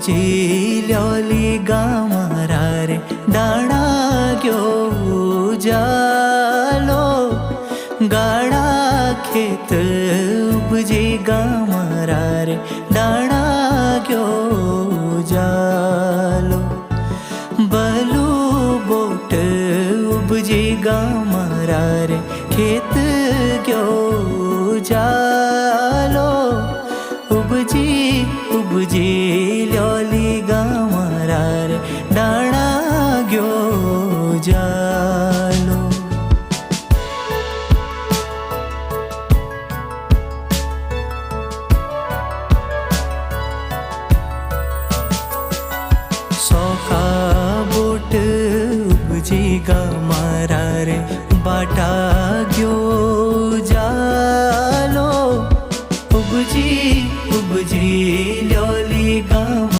उपजी ल्योली गामारा रे दाणा गयो जालो गाड़ा खेत उपजी गामारा रे दाणा गयो जालो बलू बोट उपजी गामारा रे खेत गयो जालो उपजी उपजी ल्योली गामारा रे दाणा गयो जालो। सौखा बोट उपजी गामारा रे बाटा गयो